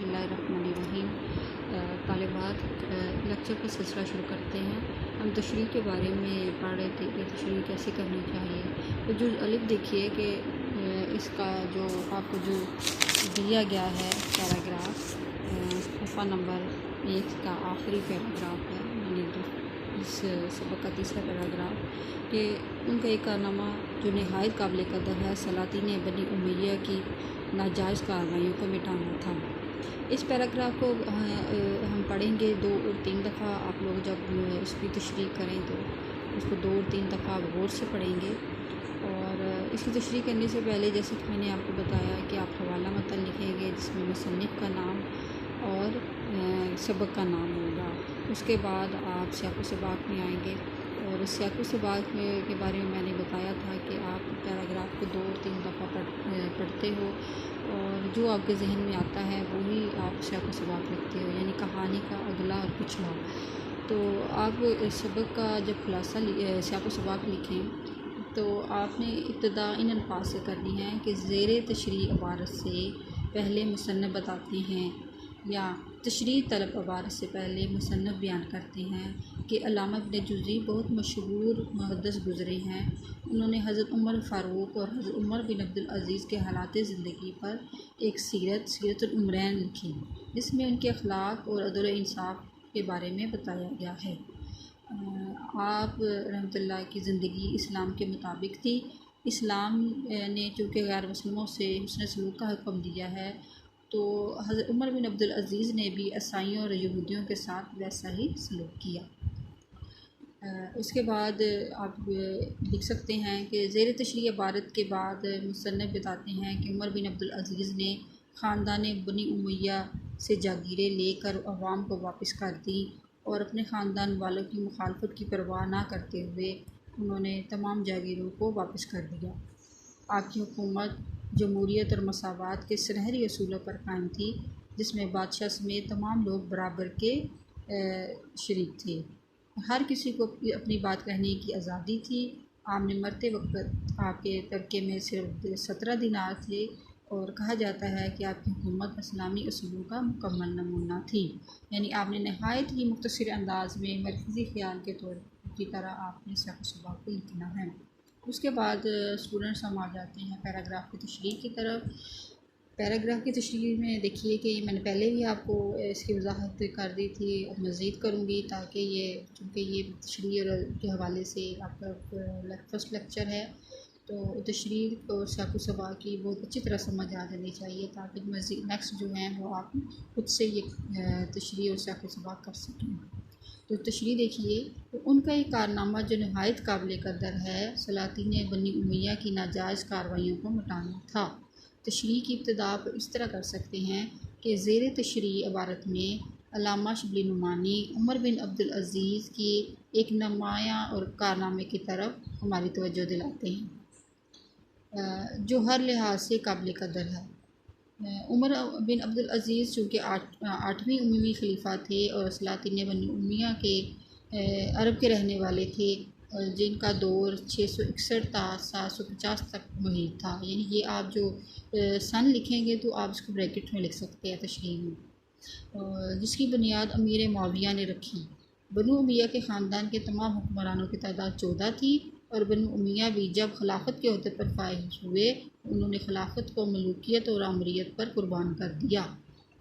बिस्मिल्लाहिर्रहमानिर्रहीम। तालिबात लेक्चर का सिलसिला शुरू करते हैं। हम तशरीह के बारे में पढ़ रहे थे कि तशरीह कैसे करनी चाहिए। तो जो अलिफ देखिए कि इसका जो आपको जो दिया गया है पैराग्राफ सफ़ा नंबर 1 का आखिरी पैराग्राफ है, यानी इस सबक का तीसरा पैराग्राफ कि उनका एक कारनामा जो नहायत काबिल कदर है सलातीन बनी उमैया की नाजायज़ कार्रवाइयों को मिटाना था। इस पैराग्राफ को हम पढ़ेंगे 2 और 3 दफ़ा। आप लोग जब इसकी तशरीह करें तो उसको 2 और 3 दफ़ा गौर से पढ़ेंगे। और इसकी तशरीह करने से पहले जैसे कि मैंने आपको बताया कि आप हवाला मतन लिखेंगे जिसमें मुसन्निफ़ का नाम और सबक का नाम होगा। उसके बाद आप सियाक़ो सबाक़ में आएंगे और सियाक़ो सबाक़ में के बारे में मैंने बताया था कि आप पैराग्राफ को 2 और 3 दफ़ा पढ़ते हो और जो आपके जहन में आता है वही आप सियाक़ो सबाक़ लिखते हो, यानी कहानी का अगला और पिछला। तो आप सबक का जब खुलासा सियाक़ो सबाक़ लिखें तो आपने इब्तिदा इन अल्फाज से करनी है कि ज़ेरे तशरीह इबारत से पहले मुसन्निफ़ बताते हैं या तशरीह तलब इबारत से पहले मुसन्निफ़ बयान करते हैं कि अल्लामा इब्न जुज़ी बहुत मशहूर मुहद्दिस गुज़रे हैं। उन्होंने हज़रत उमर फ़ारूक और हज़रत उमर बिन अब्दुल अज़ीज़ के हालात ज़िंदगी पर एक सीरतुल उमरैन लिखी जिसमें उनके अखलाक और अदल इंसाफ के बारे में बताया गया है। आप रहमतुल्लाह की ज़िंदगी इस्लाम के मुताबिक थी। इस्लाम ने चूँकि गैर मुस्लिमों से हुस्न सलूक का हुक्म दिया है तो हज़रत उमर बिन अब्दुल अज़ीज़ ने भी ईसाइयों और यहूदियों के साथ वैसा ही सलूक किया। उसके बाद आप लिख सकते हैं कि ज़ेर तशरीह इबारत के बाद मुसन्निफ़ बताते हैं कि उमर बिन अब्दुल अज़ीज़ ने ख़ानदान बनी उमैया से जागीरें लेकर अवाम को वापस कर दी और अपने ख़ानदान वालों की मुखालफत की परवाह ना करते हुए उन्होंने तमाम जागीरों को वापस कर दिया। आपकी हुकूमत जमहूरियत और मसावात के सुनहरी असूलों पर कायम थी जिसमें बादशाह समेत तमाम लोग बराबर के शरीक थे। हर किसी को अपनी बात कहने की आज़ादी थी। आपने मरते वक्त आपके तबके में सिर्फ 17 दिनार थे और कहा जाता है कि आपकी हुकूमत इस्लामी असूलों का मुकम्मल नमूना थी, यानी आपने नहायत ही मुख्तसर अंदाज में मरकज़ी ख़याल के तौर की तरह आपने सियाक़ो सबाक़ को लिखना है। उसके बाद स्टूडेंट्स हम आ जाते हैं पैराग्राफ की तशरीह की तरफ। पैराग्राफ की तशरीह में देखिए कि मैंने पहले भी आपको इसकी वजाहत कर दी थी, अब मज़ीद करूँगी ताकि ये चूँकि ये तशरीह के हवाले से आपका फर्स्ट लेक्चर है तो तशरीह और सियाक़ो सबाक़ की बहुत अच्छी तरह समझ आ जानी चाहिए ताकि मज़ीद नेक्स्ट जो हैं वो आप खुद से ये तशरीह और सियाक़ो सबाक़ कर सकें। तो तशरीह देखिए तो उनका एक कारनामा जो नहायत काबिल कदर है सलातीन बनी उमैया की नाजायज़ कार्रवाइयों को मिटाना था। तशरीह की इब्तिदा आप इस तरह कर सकते हैं कि ज़ेर तशरीह इबारत में अल्लामा शिबली नुमानी उमर बिन अब्दुल अज़ीज़ की एक नुमायाँ और कारनामे की तरफ हमारी तवज्जो दिलाते हैं जो हर लिहाज से काबिल कदर है। उमर बिन अब्दुल अज़ीज़ चूँकि 8वीं उमवी खलीफा थे और सलातीन बनी उमैया के अरब के रहने वाले थे जिनका दौर 661 था 750 तक मुहित था, यानी ये आप जो सन लिखेंगे तो आप इसको ब्रैकेट में लिख सकते हैं तशरीह में, जिसकी बुनियाद अमीर मुआविया ने रखी। बनु उमैया के ख़ानदान के तमाम हुक्मरानों की तादाद 14 थी और बनु उमैया भी जब खिलाफत के अहदे पर फाइज हुए उन्होंने खिलाफत को मलूकियत और आमरियत पर कुर्बान कर दिया।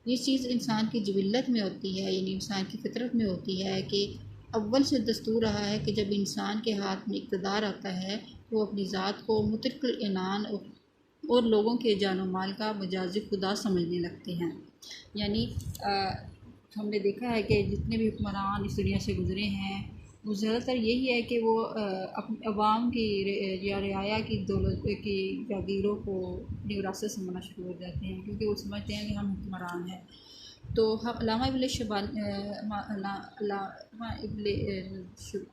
ये चीज़ इंसान की जिबिल्लत में होती है, यानी इंसान की फितरत में होती है कि अव्वल से दस्तूर रहा है कि जब इंसान के हाथ में इक़्तिदार आता है वो अपनी ज़ात को मुतलक़ इनान और लोगों के जान माल का मजाजी खुदा समझने लगते हैं। यानी हमने देखा है कि जितने भी हुक्मरान इस दुनिया से गुज़रे हैं वो ज़्यादातर यही है कि वो अपनी अवाम की या रियाया की दौलत की जागीरों को अपनी विरासत समझना शुरू हो जाते हैं क्योंकि वो समझते हैं कि हम हुक्मरान हैं। तो हम अल्लामा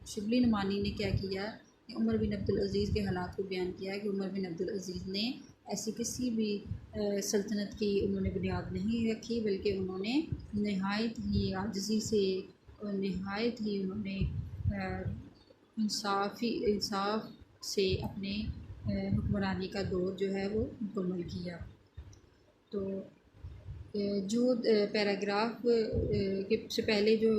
शिबली नुमानी ने क्या किया कि उमर बिन अब्दुल अज़ीज़ के हालात को बयान किया कि उमर बिन अब्दुल अज़ीज़ ने ऐसी किसी भी सल्तनत की उन्होंने बुनियाद नहीं रखी बल्कि उन्होंने नहायत ही आजिज़ी से और नहायत ही उन्होंने इंसाफ से अपने हुक्मरानी का दौर जो है वो मुकम्मल किया। तो जो पैराग्राफ के से पहले जो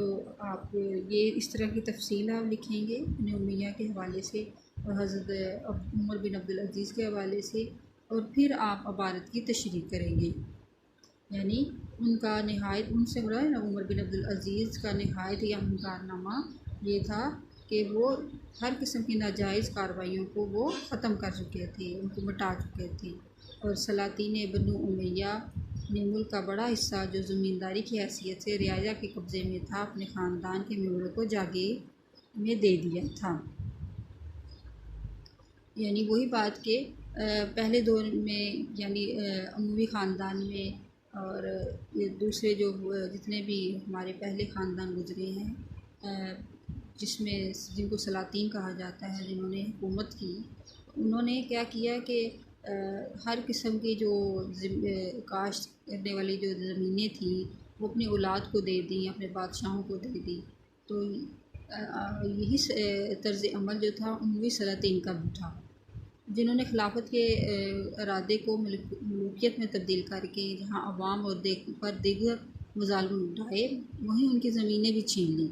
आप ये इस तरह की तफसील आप लिखेंगे अपने उमैया के हवाले से और हज़रत उमर बिन अब्दुल अज़ीज़ के हवाले से, और फिर आप इबारत की तशरीह करेंगे। यानी उनका नहायत, उनसे हो रहा है ना, उमर बिन अब्दुल अज़ीज़ का नहायत या अहंकारनामा ये था कि वो हर किस्म की नाजायज़ कार्रवाइयों को वो ख़त्म कर चुके थे, उनको मिटा चुके थे। और सलातीन बनु उमैया ने मुल्क का बड़ा हिस्सा जो ज़मींदारी की हैसियत से रियाया के कब्ज़े में था, अपने ख़ानदान के मेम्बरों को जागीर में दे दिया था। यानी वही बात के पहले दौर में, यानी अमवी ख़ानदान में और ये दूसरे जो जितने भी हमारे पहले ख़ानदान गुज़रे हैं, जिसमें जिनको सलातीन कहा जाता है, जिन्होंने हुकूमत की, उन्होंने क्या किया कि हर किस्म की जो काश्त करने वाली जो ज़मीनें थी वो अपनी औलाद को दे दी, अपने बादशाहों को दे दी। तो यही तर्ज़ अमल जो था उमवी सलातीन का भी था, जिन्होंने खिलाफत के इरादे को मलूकियत में तब्दील करके जहाँ अवाम और पर दीगर मुज़ालिम उठाए, वहीं उनकी ज़मीनें भी छीन लीं।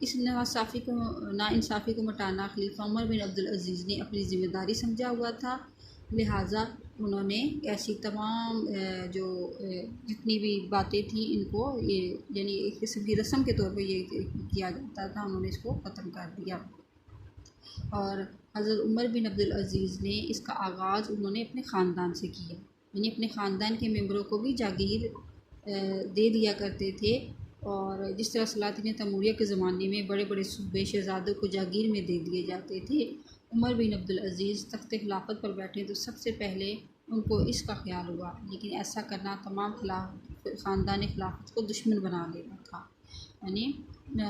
इस नाइंसाफ़ी को मिटाना खलीफा उमर बिन अब्दुल अज़ीज़ ने अपनी ज़िम्मेदारी समझा हुआ था। लिहाजा उन्होंने ऐसी तमाम जितनी भी बातें थी, इनको ये यानी एक किस्म की रस्म के तौर पर ये किया जाता था, उन्होंने इसको ख़त्म कर दिया। और हज़रत उमर बिन अब्दुल अज़ीज़ ने इसका आगाज़ उन्होंने अपने ख़ानदान से किया, यानी अपने ख़ानदान के मेम्बरों को भी जागीर दे दिया करते थे। और जिस तरह सलातीन तैमूरिया के ज़माने में बड़े बड़े सूबे शहज़ादों को जागीर में दे दिए जाते थे, उमर बिन अब्दुल अज़ीज़ तख्त खिलाफत पर बैठे तो सबसे पहले उनको इसका ख्याल हुआ, लेकिन ऐसा करना तमाम ख़ानदान खिलाफत को दुश्मन बना देना था। यानी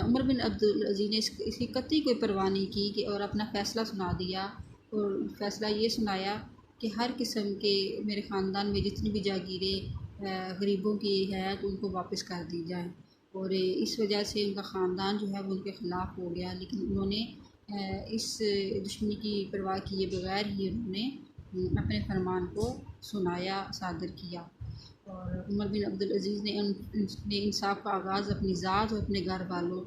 उमर बिन अब्दुल अज़ीज़ ने इसकी कतई कोई परवाह नहीं की कि और अपना फ़ैसला सुना दिया, और फ़ैसला ये सुनाया कि हर किस्म के मेरे ख़ानदान में जितनी भी जागीरें गरीबों की हैं तो उनको वापस कर दी जाए। और इस वजह से उनका ख़ानदान जो है वो उनके ख़िलाफ़ हो गया, लेकिन उन्होंने इस दुश्मनी की परवाह किए बगैर ही उन्होंने अपने फरमान को सुनाया, सादर किया। और उमर बिन अब्दुल अज़ीज़ ने इंसाफ का आगाज़ अपनी ज़ात और अपने घर वालों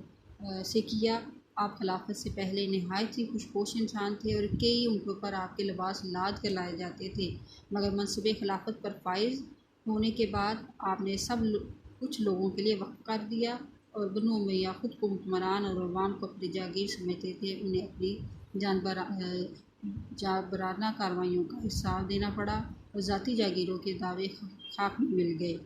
से किया। आप खिलाफत से पहले नहायत ही खुशपोश इंसान थे और कई उनके ऊपर आपके लिबास लाद कर लाए जाते थे, मगर मनसब खिलाफत पर फाइज होने के बाद आपने कुछ लोगों के लिए वक्फ कर दिया, और बनु उमैया ख़ुद को हुक्मरान और अवाम को अपनी जागीर समझते थे। उन्हें अपनी जानबराना कार्रवाइयों का हिसाब देना पड़ा और ज़ाती जागीरों के दावे खाक में मिल गए।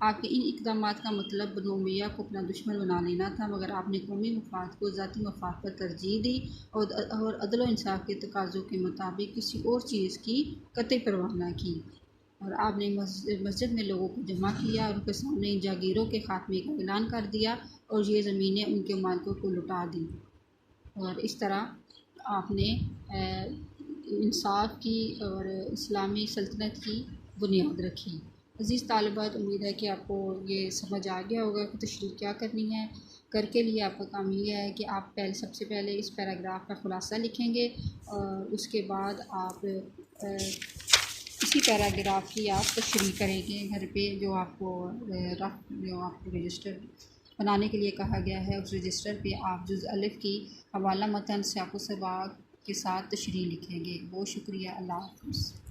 आपके इन इक़दामात का मतलब बनु उमैया को अपना दुश्मन बना लेना था, मगर आपने कौमी मफाद को ज़ाती मफाद पर तरजीह दी और अदल व इंसाफ के तकाज़ों के मुताबिक किसी और चीज़ की कतई परवाह न की। और आपने मस्जिद में लोगों को जमा किया और उनके सामने इन जागीरों के खात्मे का ऐलान कर दिया और ये ज़मीनें उनके मालिकों को लुटा दी। और इस तरह आपने इंसाफ की और इस्लामी सल्तनत की बुनियाद रखी। अज़ीज़ तालिबात, उम्मीद है कि आपको ये समझ आ गया होगा कि तशरीह क्या करनी है। करके लिए आपका काम ये है कि आप सबसे पहले इस पैराग्राफ का ख़ुलासा लिखेंगे और उसके बाद आप इसी पैराग्राफ की आप तशरीह करेंगे घर पे, जो आपको रजिस्टर बनाने के लिए कहा गया है। उस रजिस्टर पे आप जुज़ अलिफ़ की हवाला मतन सियाक़ व सबाक़ के साथ तशरीह लिखेंगे। बहुत शुक्रिया। अल्लाह हाफ़िज़।